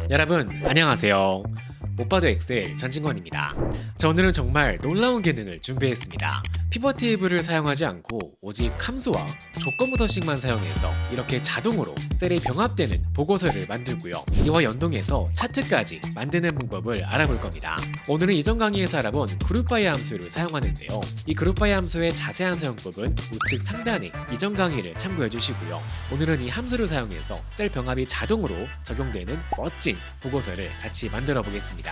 여러분 안녕하세요. 못봐도 엑셀 전진권입니다. 자, 오늘은 정말 놀라운 기능을 준비했습니다. 피벗 테이블을 사용하지 않고 오직 함수와 조건부터식만 사용해서 이렇게 자동으로 셀이 병합되는 보고서를 만들고요. 이와 연동해서 차트까지 만드는 방법을 알아볼 겁니다. 오늘은 이전 강의에서 알아본 그룹바이 함수를 사용하는데요. 이 그룹바이 함수의 자세한 사용법은 우측 상단에 이전 강의를 참고해 주시고요. 오늘은 이 함수를 사용해서 셀 병합이 자동으로 적용되는 멋진 보고서를 같이 만들어 보겠습니다.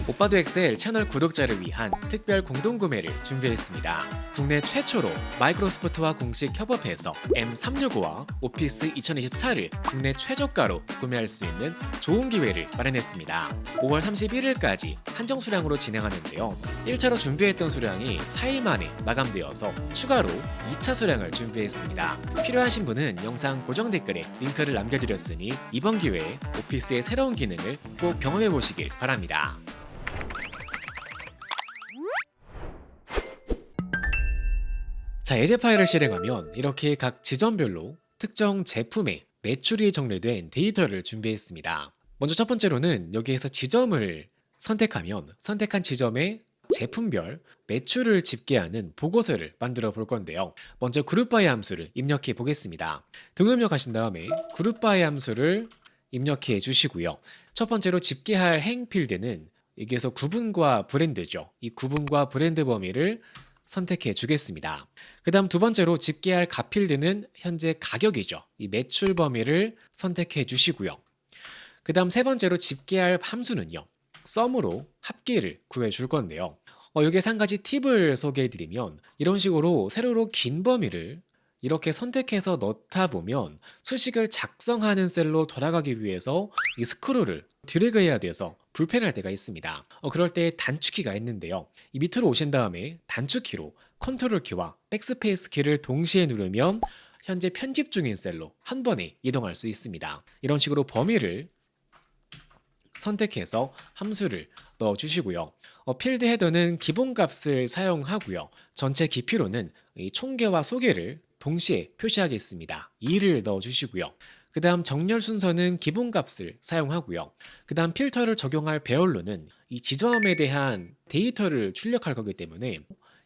못봐도 엑셀 채널 구독자를 위한 특별 공동구매를 준비했습니다. 국내 최초로 마이크로소프트와 공식 협업해서 M365와 오피스 2024를 국내 최저가로 구매할 수 있는 좋은 기회를 마련했습니다. 5월 31일까지 한정 수량으로 진행하는데요. 1차로 준비했던 수량이 4일 만에 마감되어서 추가로 2차 수량을 준비했습니다. 필요하신 분은 영상 고정 댓글에 링크를 남겨드렸으니 이번 기회에 오피스의 새로운 기능을 꼭 경험해 보시길 바랍니다. 자, 예제 파일을 실행하면 이렇게 각 지점별로 특정 제품의 매출이 정리된 데이터를 준비했습니다. 먼저 첫 번째로는 여기에서 지점을 선택하면 선택한 지점의 제품별 매출을 집계하는 보고서를 만들어 볼 건데요. 먼저 그룹바이 함수를 입력해 보겠습니다. 등입력하신 다음에 그룹바이 함수를 입력해 주시고요. 첫 번째로 집계할 행 필드는 여기에서 구분과 브랜드죠. 이 구분과 브랜드 범위를 선택해 주겠습니다. 그 다음 두 번째로 집계할 값 필드는 현재 가격이죠. 이 매출 범위를 선택해 주시고요. 그 다음 세 번째로 집계할 함수는요. 썸으로 합계를 구해 줄 건데요. 여기에서 한 가지 팁을 소개해 드리면 이런 식으로 세로로 긴 범위를 이렇게 선택해서 넣다 보면 수식을 작성하는 셀로 돌아가기 위해서 이 스크롤을 드래그해야 돼서 불편할 때가 있습니다. 그럴 때 단축키가 있는데요. 이 밑으로 오신 다음에 단축키로 컨트롤 키와 백스페이스 키를 동시에 누르면 현재 편집 중인 셀로 한 번에 이동할 수 있습니다. 이런 식으로 범위를 선택해서 함수를 넣어주시고요. 필드 헤더는 기본값을 사용하고요. 전체 깊이로는 이 총계와 소계를 동시에 표시하겠습니다. 2를 넣어주시고요. 그 다음 정렬 순서는 기본값을 사용하고요. 그 다음 필터를 적용할 배열로는 이 지점에 대한 데이터를 출력할 거기 때문에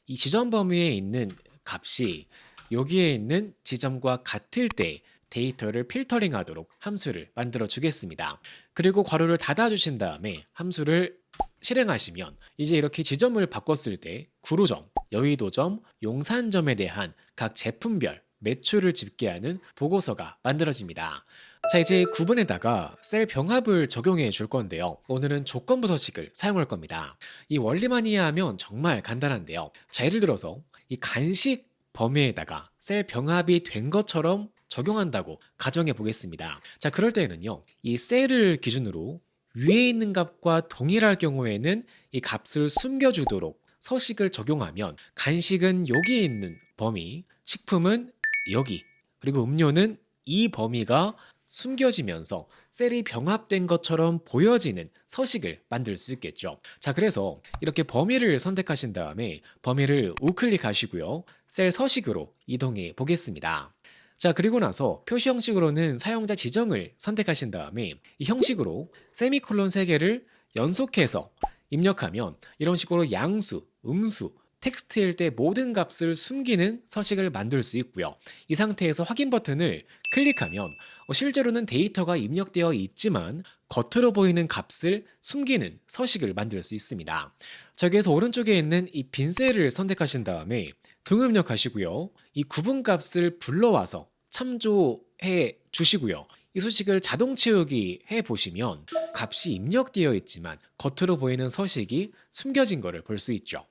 이 지점 범위에 있는 값이 여기에 있는 지점과 같을 때 데이터를 필터링 하도록 함수를 만들어 주겠습니다. 그리고 괄호를 닫아 주신 다음에 함수를 실행하시면 이제 이렇게 지점을 바꿨을 때 구로점, 여의도점, 용산점에 대한 각 제품별 매출을 집계하는 보고서가 만들어집니다. 자, 이제 구분에다가 셀 병합을 적용해 줄 건데요. 오늘은 조건부서식을 사용할 겁니다. 이 원리만 이해하면 정말 간단한데요. 자, 예를 들어서 이 간식 범위에다가 셀 병합이 된 것처럼 적용한다고 가정해 보겠습니다. 자, 그럴 때는요. 이 셀을 기준으로 위에 있는 값과 동일할 경우에는 이 값을 숨겨주도록 서식을 적용하면 간식은 여기에 있는 범위, 식품은 여기, 그리고 음료는 이 범위가 숨겨지면서 셀이 병합된 것처럼 보여지는 서식을 만들 수 있겠죠. 자, 그래서 이렇게 범위를 선택하신 다음에 범위를 우클릭하시고요. 셀 서식으로 이동해 보겠습니다. 자, 그리고 나서 표시 형식으로는 사용자 지정을 선택하신 다음에 이 형식으로 세미콜론 3개를 연속해서 입력하면 이런 식으로 양수, 음수, 텍스트일 때 모든 값을 숨기는 서식을 만들 수 있고요. 이 상태에서 확인 버튼을 클릭하면 실제로는 데이터가 입력되어 있지만 겉으로 보이는 값을 숨기는 서식을 만들 수 있습니다. 자, 여기에서 오른쪽에 있는 이 빈 셀을 선택하신 다음에 등입력하시고요. 이 구분 값을 불러와서 참조해 주시고요. 이 수식을 자동 채우기 해 보시면 값이 입력되어 있지만 겉으로 보이는 서식이 숨겨진 것을 볼 수 있죠.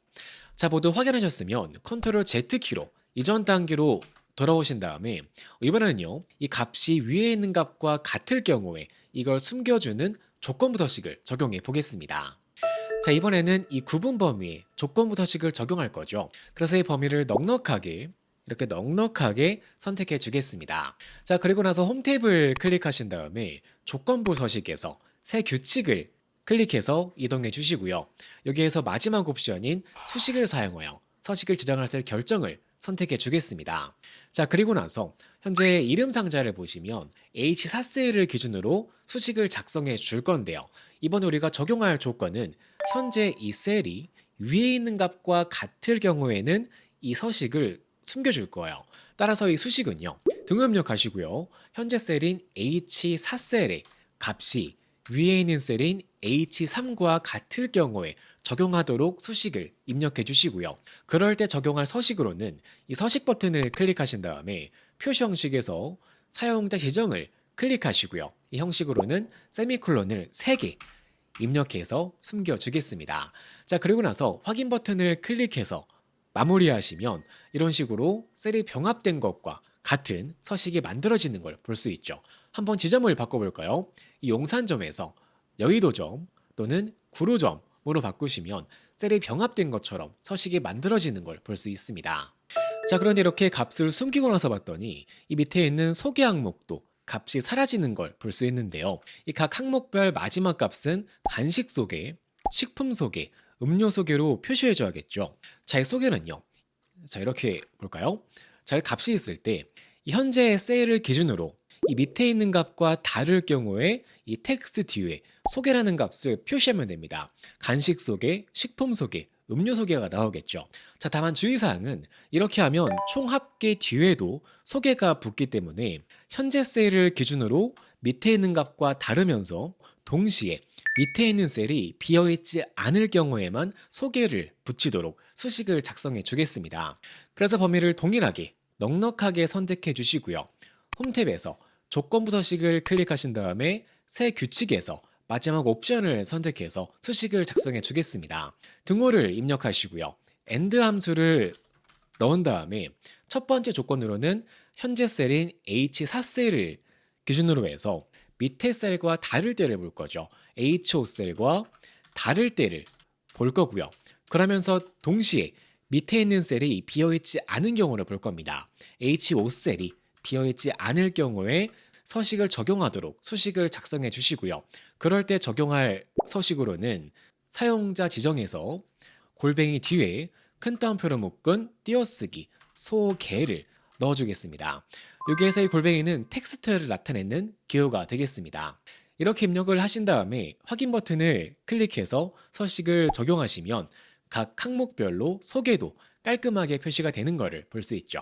자, 모두 확인하셨으면 컨트롤 Z키로 이전 단계로 돌아오신 다음에 이번에는요. 이 값이 위에 있는 값과 같을 경우에 이걸 숨겨주는 조건부서식을 적용해 보겠습니다. 자, 이번에는 이 구분 범위에 조건부서식을 적용할 거죠. 그래서 이 범위를 이렇게 넉넉하게 선택해 주겠습니다. 자, 그리고 나서 홈 탭을 클릭하신 다음에 조건부서식에서 새 규칙을 클릭해서 이동해 주시고요. 여기에서 마지막 옵션인 수식을 사용하여 서식을 지정할 셀 결정을 선택해 주겠습니다. 자, 그리고 나서 현재 이름 상자를 보시면 H4셀을 기준으로 수식을 작성해 줄 건데요. 이번에 우리가 적용할 조건은 현재 이 셀이 위에 있는 값과 같을 경우에는 이 서식을 숨겨줄 거예요. 따라서 이 수식은요. 등입력하시고요. 현재 셀인 H4셀의 값이 위에 있는 셀인 H3과 같을 경우에 적용하도록 수식을 입력해 주시고요. 그럴 때 적용할 서식으로는 이 서식 버튼을 클릭하신 다음에 표시 형식에서 사용자 지정을 클릭하시고요. 이 형식으로는 세미콜론을 3개 입력해서 숨겨주겠습니다. 자, 그리고 나서 확인 버튼을 클릭해서 마무리하시면 이런 식으로 셀이 병합된 것과 같은 서식이 만들어지는 걸 볼 수 있죠. 한번 지점을 바꿔볼까요? 이 용산점에서 여의도점 또는 구로점으로 바꾸시면 셀이 병합된 것처럼 서식이 만들어지는 걸 볼 수 있습니다. 자, 그런데 이렇게 값을 숨기고 나서 봤더니 이 밑에 있는 소개 항목도 값이 사라지는 걸 볼 수 있는데요. 이 각 항목별 마지막 값은 간식 소개, 식품 소개, 음료 소개로 표시해 줘야겠죠. 자, 이 소개는요. 자, 이렇게 볼까요? 자, 이 값이 있을 때 이 현재의 셀을 기준으로 이 밑에 있는 값과 다를 경우에 이 텍스트 뒤에 소개라는 값을 표시하면 됩니다. 간식 소개, 식품 소개, 음료 소개가 나오겠죠. 자, 다만 주의사항은 이렇게 하면 총 합계 뒤에도 소개가 붙기 때문에 현재 셀을 기준으로 밑에 있는 값과 다르면서 동시에 밑에 있는 셀이 비어있지 않을 경우에만 소개를 붙이도록 수식을 작성해 주겠습니다. 그래서 범위를 동일하게 넉넉하게 선택해 주시고요. 홈탭에서 조건부 서식을 클릭하신 다음에 새 규칙에서 마지막 옵션을 선택해서 수식을 작성해 주겠습니다. 등호를 입력하시고요. AND 함수를 넣은 다음에 첫 번째 조건으로는 현재 셀인 H4셀을 기준으로 해서 밑에 셀과 다를 때를 볼 거죠. H5셀과 다를 때를 볼 거고요. 그러면서 동시에 밑에 있는 셀이 비어있지 않은 경우를 볼 겁니다. H5셀이 비어있지 않을 경우에 서식을 적용하도록 수식을 작성해 주시고요. 그럴 때 적용할 서식으로는 사용자 지정에서 골뱅이 뒤에 큰 따옴표로 묶은 띄어쓰기 소개를 넣어주겠습니다. 여기에서 이 골뱅이는 텍스트를 나타내는 기호가 되겠습니다. 이렇게 입력을 하신 다음에 확인 버튼을 클릭해서 서식을 적용하시면 각 항목별로 소개도 깔끔하게 표시가 되는 것을 볼 수 있죠.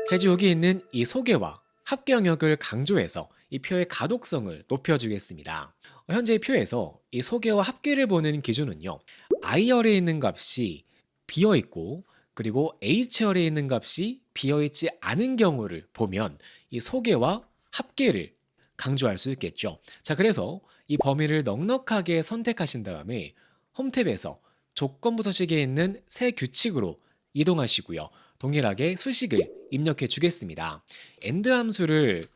자, 이제 여기 있는 이 소개와 합계 영역을 강조해서 이 표의 가독성을 높여주겠습니다. 현재 이 표에서 이 소개와 합계를 보는 기준은요. I열에 있는 값이 비어있고 그리고 H열에 있는 값이 비어있지 않은 경우를 보면 이 소개와 합계를 강조할 수 있겠죠. 자, 그래서 이 범위를 넉넉하게 선택하신 다음에 홈탭에서 조건부 서식에 있는 새 규칙으로 이동하시고요. 동일하게 수식을 입력해 주겠습니다. AND 함수를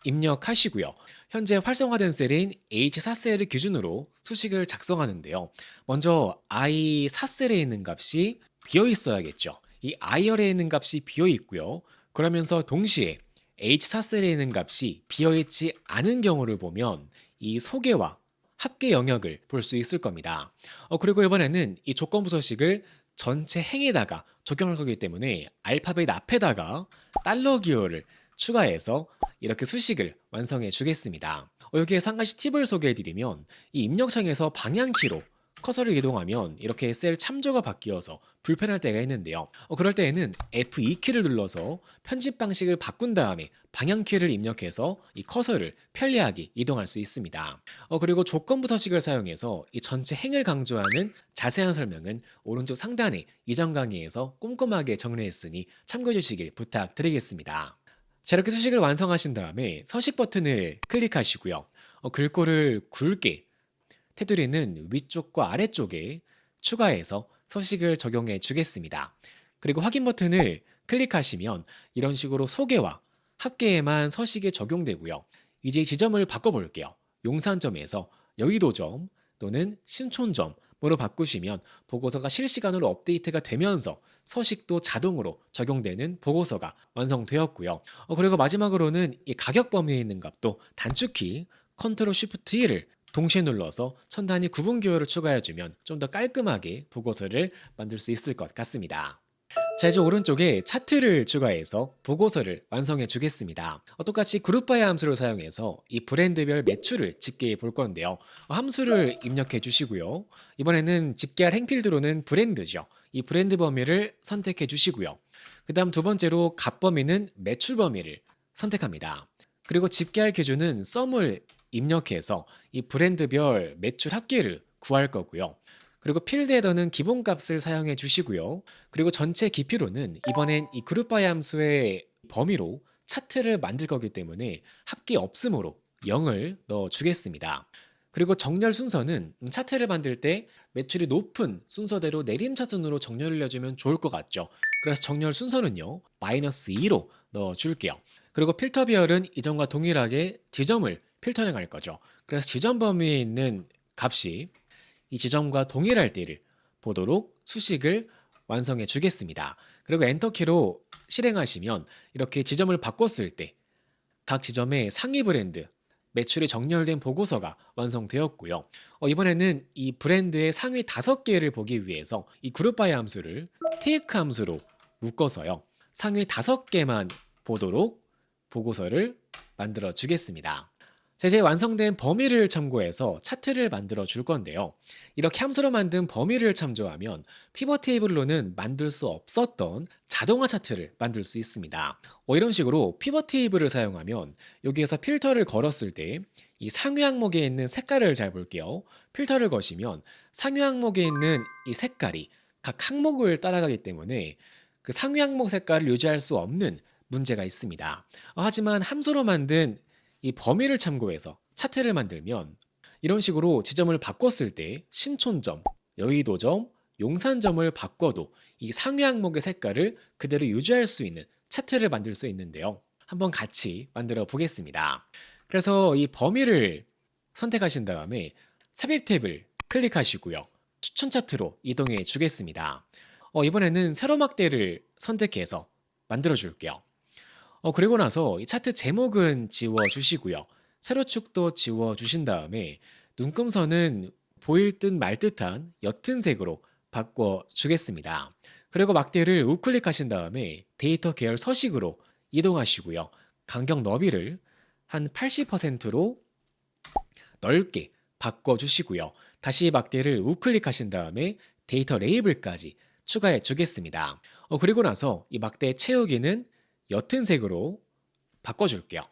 입력하시고요. 현재 활성화된 셀인 H4셀을 기준으로 수식을 작성하는데요. 먼저 I4셀에 있는 값이 비어 있어야겠죠. 이 I열에 있는 값이 비어 있고요. 그러면서 동시에 H4셀에 있는 값이 비어 있지 않은 경우를 보면 이 소개와 합계 영역을 볼 수 있을 겁니다. 그리고 이번에는 이 조건부 서식을 전체 행에다가 적용할 거기 때문에 알파벳 앞에다가 달러 기호를 추가해서 이렇게 수식을 완성해 주겠습니다. 여기에서 한 가지 팁을 소개해 드리면 이 입력창에서 방향키로 커서를 이동하면 이렇게 셀 참조가 바뀌어서 불편할 때가 있는데요. 그럴 때에는 F2키를 눌러서 편집 방식을 바꾼 다음에 방향키를 입력해서 이 커서를 편리하게 이동할 수 있습니다. 그리고 조건부 서식을 사용해서 이 전체 행을 강조하는 자세한 설명은 오른쪽 상단에 이전 강의에서 꼼꼼하게 정리했으니 참고해 주시길 부탁드리겠습니다. 자, 이렇게 수식을 완성하신 다음에 서식 버튼을 클릭하시고요. 글꼴을 굵게 테두리는 위쪽과 아래쪽에 추가해서 서식을 적용해 주겠습니다. 그리고 확인 버튼을 클릭하시면 이런 식으로 소개와 합계에만 서식이 적용되고요. 이제 지점을 바꿔볼게요. 용산점에서 여의도점 또는 신촌점으로 바꾸시면 보고서가 실시간으로 업데이트가 되면서 서식도 자동으로 적용되는 보고서가 완성되었고요. 그리고 마지막으로는 이 가격 범위에 있는 값도 단축키 Ctrl Shift 1을 동시에 눌러서 천 단위 구분 기호를 추가해주면 좀 더 깔끔하게 보고서를 만들 수 있을 것 같습니다. 자, 이제 오른쪽에 차트를 추가해서 보고서를 완성해 주겠습니다. 똑같이 그룹바이 함수를 사용해서 이 브랜드별 매출을 집계해 볼 건데요. 함수를 입력해 주시고요. 이번에는 집계할 행필드로는 브랜드죠. 이 브랜드 범위를 선택해 주시고요. 그 다음 두 번째로 값 범위는 매출 범위를 선택합니다. 그리고 집계할 기준은 썸을 입력해서 이 브랜드별 매출 합계를 구할 거고요. 그리고 필드 헤더는 기본값을 사용해 주시고요. 그리고 전체 깊이로는 이번엔 이 그룹바이 함수의 범위로 차트를 만들 거기 때문에 합계 없음으로 0을 넣어 주겠습니다. 그리고 정렬 순서는 차트를 만들 때 매출이 높은 순서대로 내림차순으로 정렬을 해주면 좋을 것 같죠. 그래서 정렬 순서는요, -2로 넣어 줄게요. 그리고 필터 비열은 이전과 동일하게 지점을 필터링 할 거죠. 그래서 지점 범위에 있는 값이 이 지점과 동일할 때를 보도록 수식을 완성해 주겠습니다. 그리고 엔터키로 실행하시면 이렇게 지점을 바꿨을 때 각 지점의 상위 브랜드 매출이 정렬된 보고서가 완성되었고요. 이번에는 이 브랜드의 상위 5개를 보기 위해서 이 그룹바이 함수를 테이크 함수로 묶어서요. 상위 5개만 보도록 보고서를 만들어 주겠습니다. 자, 이제 완성된 범위를 참고해서 차트를 만들어 줄 건데요. 이렇게 함수로 만든 범위를 참조하면 피벗 테이블로는 만들 수 없었던 자동화 차트를 만들 수 있습니다. 이런 식으로 피벗 테이블을 사용하면 여기에서 필터를 걸었을 때 이 상위 항목에 있는 색깔을 잘 볼게요. 필터를 거시면 상위 항목에 있는 이 색깔이 각 항목을 따라가기 때문에 그 상위 항목 색깔을 유지할 수 없는 문제가 있습니다. 하지만 함수로 만든 이 범위를 참고해서 차트를 만들면 이런 식으로 지점을 바꿨을 때 신촌점, 여의도점, 용산점을 바꿔도 이 상위 항목의 색깔을 그대로 유지할 수 있는 차트를 만들 수 있는데요. 한번 같이 만들어 보겠습니다. 그래서 이 범위를 선택하신 다음에 삽입 탭을 클릭하시고요. 추천 차트로 이동해 주겠습니다. 이번에는 세로 막대를 선택해서 만들어 줄게요. 그리고 나서 이 차트 제목은 지워 주시고요. 세로축도 지워 주신 다음에 눈금선은 보일 듯 말 듯한 옅은 색으로 바꿔 주겠습니다. 그리고 막대를 우클릭하신 다음에 데이터 계열 서식으로 이동하시고요. 간격 너비를 한 80%로 넓게 바꿔 주시고요. 다시 막대를 우클릭하신 다음에 데이터 레이블까지 추가해 주겠습니다. 그리고 나서 이 막대 채우기는 옅은 색으로 바꿔줄게요.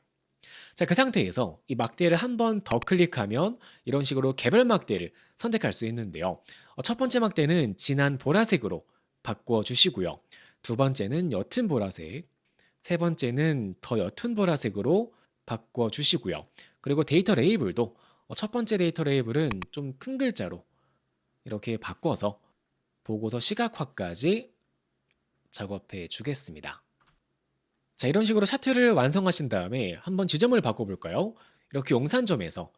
자, 그 상태에서 이 막대를 한 번 더 클릭하면 이런 식으로 개별 막대를 선택할 수 있는데요. 첫 번째 막대는 진한 보라색으로 바꿔주시고요. 두 번째는 옅은 보라색, 세 번째는 더 옅은 보라색으로 바꿔주시고요. 그리고 데이터 레이블도 첫 번째 데이터 레이블은 좀 큰 글자로 이렇게 바꿔서 보고서 시각화까지 작업해 주겠습니다. 자, 이런 식으로 차트를 완성하신 다음에 한번 지점을 바꿔볼까요? 이렇게 용산점에서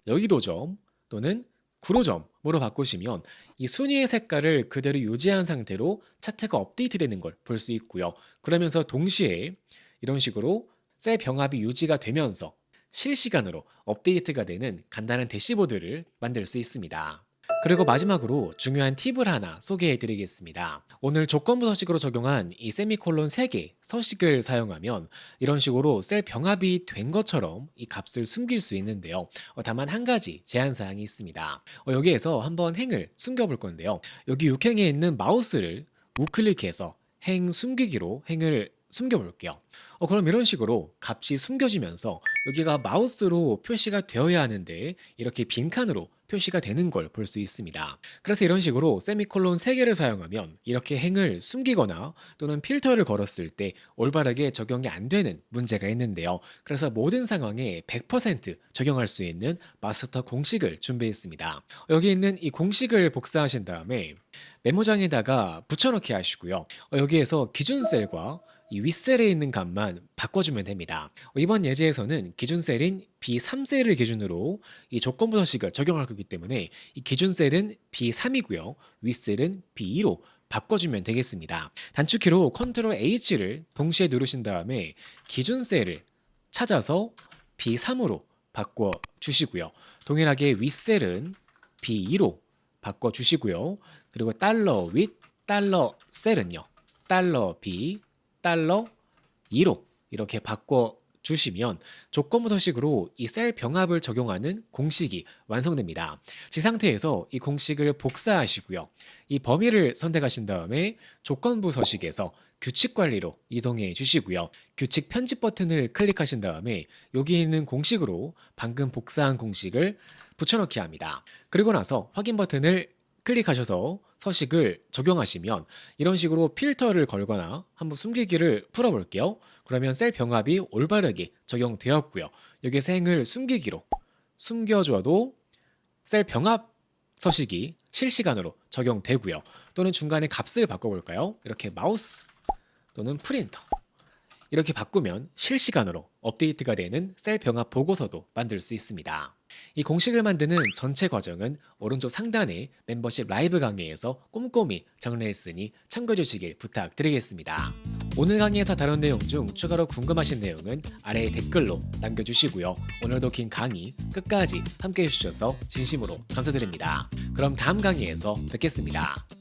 여의도점 또는 구로점으로 바꾸시면 이 순위의 색깔을 그대로 유지한 상태로 차트가 업데이트되는 걸 볼 수 있고요. 그러면서 동시에 이런 식으로 셀 병합이 유지가 되면서 실시간으로 업데이트가 되는 간단한 대시보드를 만들 수 있습니다. 그리고 마지막으로 중요한 팁을 하나 소개해 드리겠습니다. 오늘 조건부 서식으로 적용한 이 세미콜론 3개 서식을 사용하면 이런 식으로 셀 병합이 된 것처럼 이 값을 숨길 수 있는데요. 다만 한 가지 제한사항이 있습니다. 여기에서 한번 행을 숨겨볼 건데요. 여기 육행에 있는 마우스를 우클릭해서 행 숨기기로 행을 숨겨볼게요. 그럼 이런 식으로 값이 숨겨지면서 여기가 마우스로 표시가 되어야 하는데 이렇게 빈칸으로 표시가 되는 걸 볼 수 있습니다. 그래서 이런 식으로 세미콜론 3개를 사용하면 이렇게 행을 숨기거나 또는 필터를 걸었을 때 올바르게 적용이 안 되는 문제가 있는데요. 그래서 모든 상황에 100% 적용할 수 있는 마스터 공식을 준비했습니다. 여기 있는 이 공식을 복사하신 다음에 메모장에다가 붙여넣기 하시고요. 여기에서 기준 셀과 이 윗셀에 있는 값만 바꿔주면 됩니다. 이번 예제에서는 기준 셀인 B3셀을 기준으로 이 조건부 서식을 적용할 거기 때문에 이 기준 셀은 B3이고요. 윗셀은 B2로 바꿔주면 되겠습니다. 단축키로 Ctrl H를 동시에 누르신 다음에 기준 셀을 찾아서 B3으로 바꿔주시고요. 동일하게 윗셀은 B2로 바꿔주시고요. 그리고 달러 윗 달러 셀은요. $B, $2로 이렇게 바꿔 주시면 조건부 서식으로 이 셀 병합을 적용하는 공식이 완성됩니다. 이 상태에서 이 공식을 복사하시고요. 이 범위를 선택하신 다음에 조건부 서식에서 규칙 관리로 이동해 주시고요. 규칙 편집 버튼을 클릭하신 다음에 여기 있는 공식으로 방금 복사한 공식을 붙여넣기 합니다. 그리고 나서 확인 버튼을 클릭하셔서 서식을 적용하시면 이런 식으로 필터를 걸거나 한번 숨기기를 풀어볼게요. 그러면 셀 병합이 올바르게 적용되었고요. 여기서 행을 숨기기로 숨겨줘도 셀 병합 서식이 실시간으로 적용되고요. 또는 중간에 값을 바꿔볼까요? 이렇게 마우스 또는 프린터 이렇게 바꾸면 실시간으로 업데이트가 되는 셀 병합 보고서도 만들 수 있습니다. 이 공식을 만드는 전체 과정은 오른쪽 상단의 멤버십 라이브 강의에서 꼼꼼히 정리했으니 참고해 주시길 부탁드리겠습니다. 오늘 강의에서 다룬 내용 중 추가로 궁금하신 내용은 아래에 댓글로 남겨주시고요. 오늘도 긴 강의 끝까지 함께 해주셔서 진심으로 감사드립니다. 그럼 다음 강의에서 뵙겠습니다.